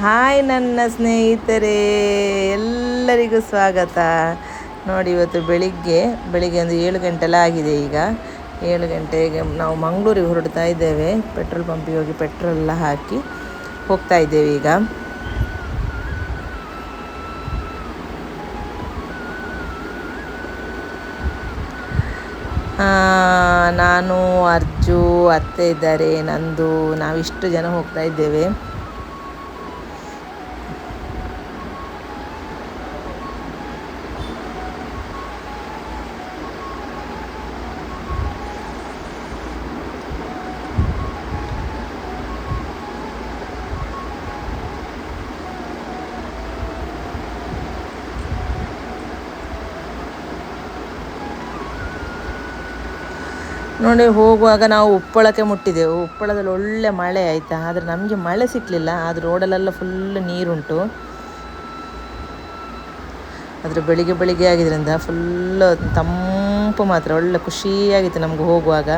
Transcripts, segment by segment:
Hi ನನ್ನ ಸ್ನೇಹಿತರೆ, ಎಲ್ಲರಿಗೂ ಸ್ವಾಗತ. ನೋಡಿ, ಇವತ್ತು ಬೆಳಿಗ್ಗೆ ಒಂದು 7 ಗಂಟೆಲ್ಲ ಆಗಿದೆ. ಈಗ 7 ಗಂಟೆಗೆ ನಾವು ಮಂಗಳೂರಿಗೆ ಹೊರಡ್ತಾ ಇದ್ದೇವೆ. ಪೆಟ್ರೋಲ್ ಪಂಪಿಗೆ ಹೋಗಿ ಪೆಟ್ರೋಲ್ ಎಲ್ಲ ಹಾಕಿ ಹೋಗ್ತಾ ಇದ್ದೇವೆ ಈಗ. ನಾನು, ಅರ್ಜು, ಅತ್ತೆ ಇದ್ದಾರೆ, ನಂದು, ನಾವಿಷ್ಟು ಜನ ಹೋಗ್ತಾ ಇದ್ದೇವೆ. ನೋಡಿ, ಹೋಗುವಾಗ ನಾವು ಉಪ್ಪಳಕ್ಕೆ ಮುಟ್ಟಿದೆವು. ಉಪ್ಪಳದಲ್ಲಿ ಒಳ್ಳೆ ಮಳೆ ಆಯಿತಾ, ಆದರೆ ನಮಗೆ ಮಳೆ ಸಿಕ್ಕಲಿಲ್ಲ. ಆದರೆ ರೋಡಲ್ಲೆಲ್ಲ ಫುಲ್ ನೀರುಂಟು. ಆದರೆ ಬೆಳಿಗ್ಗೆ ಆಗಿದ್ದರಿಂದ ಫುಲ್ಲು ತಂಪು, ಮಾತ್ರ ಒಳ್ಳೆ ಖುಷಿಯಾಗಿತ್ತು ನಮ್ಗೆ ಹೋಗುವಾಗ.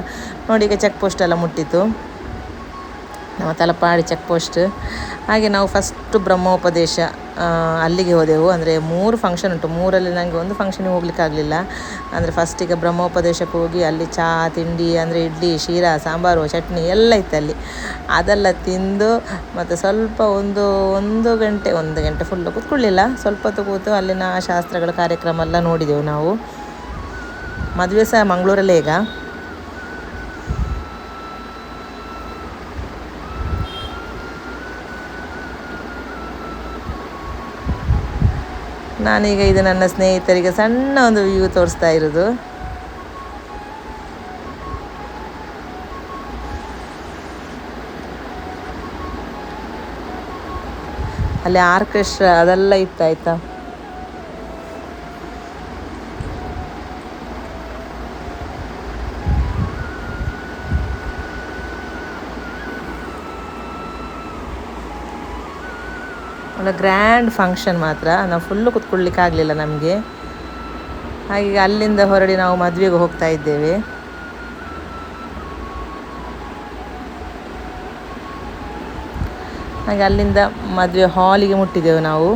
ನೋಡಿ, ಈಗ ಚೆಕ್ ಪೋಸ್ಟ್ ಎಲ್ಲ ಮುಟ್ಟಿತ್ತು, ನಮ್ಮ ತಲಪಾಡಿ ಚೆಕ್ ಪೋಸ್ಟ್. ಹಾಗೆ ನಾವು ಫಸ್ಟು ಬ್ರಹ್ಮೋಪದೇಶ ಅಲ್ಲಿಗೆ ಹೋದೆವು. ಅಂದರೆ 3 ಫಂಕ್ಷನ್ ಉಂಟು. 3ರಲ್ಲಿ ನನಗೆ ಒಂದು ಫಂಕ್ಷನಿಗೆ ಹೋಗ್ಲಿಕ್ಕಾಗಲಿಲ್ಲ. ಅಂದರೆ ಫಸ್ಟಿಗೆ ಬ್ರಹ್ಮೋಪದೇಶಕ್ಕೆ ಹೋಗಿ ಅಲ್ಲಿ ಚಹಾ ತಿಂಡಿ, ಅಂದರೆ ಇಡ್ಲಿ, ಶೀರಾ, ಸಾಂಬಾರು, ಚಟ್ನಿ ಎಲ್ಲ ಇತ್ತಲ್ಲಿ. ಅದೆಲ್ಲ ತಿಂದು ಮತ್ತು ಸ್ವಲ್ಪ ಒಂದು ಗಂಟೆ ಫುಲ್ಲು ಕೂತ್ಕೊಳ್ಳಿಲ್ಲ, ಸ್ವಲ್ಪ ಹೊತ್ತು ಕೂತು ಅಲ್ಲಿನ ಶಾಸ್ತ್ರಗಳ ಕಾರ್ಯಕ್ರಮ ಎಲ್ಲ ನೋಡಿದೆವು ನಾವು. ಮದುವೆ ಸಹ ಮಂಗಳೂರಲ್ಲೇ ಈಗ. ನಾನೀಗ ಇದು ನನ್ನ ಸ್ನೇಹಿತರಿಗೆ ಸಣ್ಣ ಒಂದು ವ್ಯೂ ತೋರಿಸ್ತಾ ಇರೋದು. ಅಲ್ಲಿ ಆರ್ಕೆಸ್ಟ್ರಾ ಅದೆಲ್ಲ ಇತ್ತಾಯ್ತಾ. ಒಳ್ಳೆ ಗ್ರ್ಯಾಂಡ್ ಫಂಕ್ಷನ್ ಮಾತ್ರ. ನಾವು ಫುಲ್ಲು ಕೂತ್ಕೊಳ್ಳಿಕ್ಕೆ ಆಗಲಿಲ್ಲ ನಮಗೆ. ಹಾಗೆ ಅಲ್ಲಿಂದ ಹೊರಡಿ ನಾವು ಮದುವೆಗೆ ಹೋಗ್ತಾ ಇದ್ದೇವೆ. ಹಾಗೆ ಅಲ್ಲಿಂದ ಮದುವೆ ಹಾಲಿಗೆ ಮುಟ್ಟಿದ್ದೆವು ನಾವು.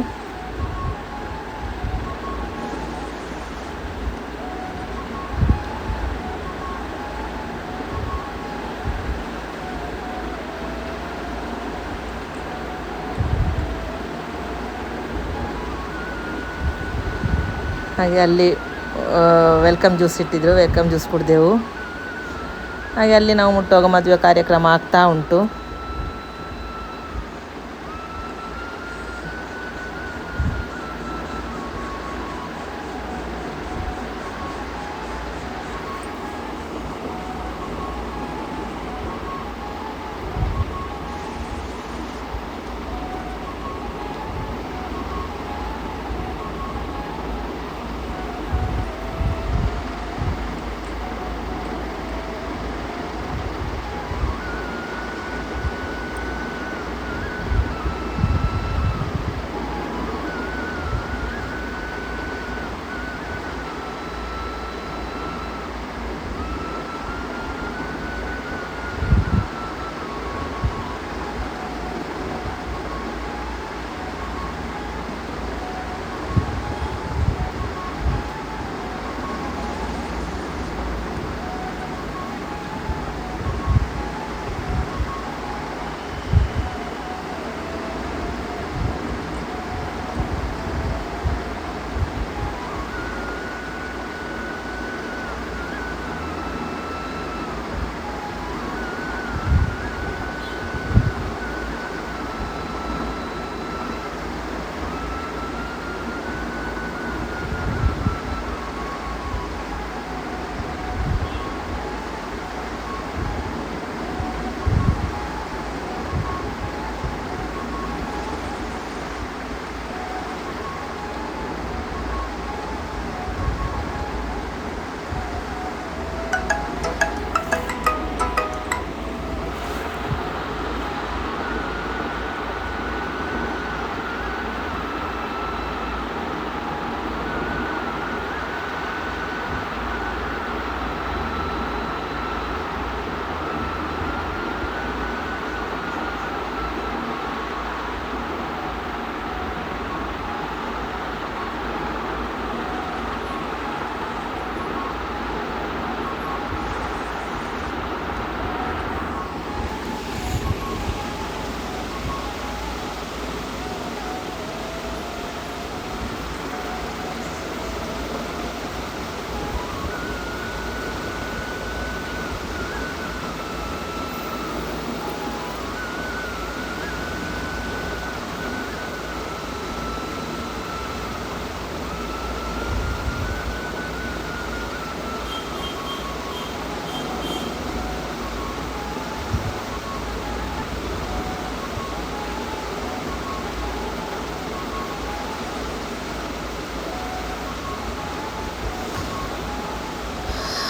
ಹಾಗೆ ಅಲ್ಲಿ ವೆಲ್ಕಮ್ ಜ್ಯೂಸ್ ಇಟ್ಟಿದ್ರು, ವೆಲ್ಕಮ್ ಜ್ಯೂಸ್ ಕುಡಿದೆವು. ಹಾಗೆ ಅಲ್ಲಿ ನಾವು ಮುಟ್ಟುವಾಗ ಮದುವೆ ಕಾರ್ಯಕ್ರಮ ಆಗ್ತಾ ಉಂಟು.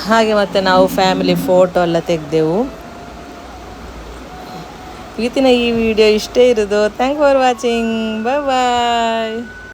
ಹಾಗೆ ಮತ್ತು ನಾವು ಫ್ಯಾಮಿಲಿ ಫೋಟೋ ಎಲ್ಲ ತೆಗೆದೆವು. ಇವತ್ತಿನ ಈ ವಿಡಿಯೋ ಇಷ್ಟೇ ಇರೋದು. Thank for watching. Bye bye.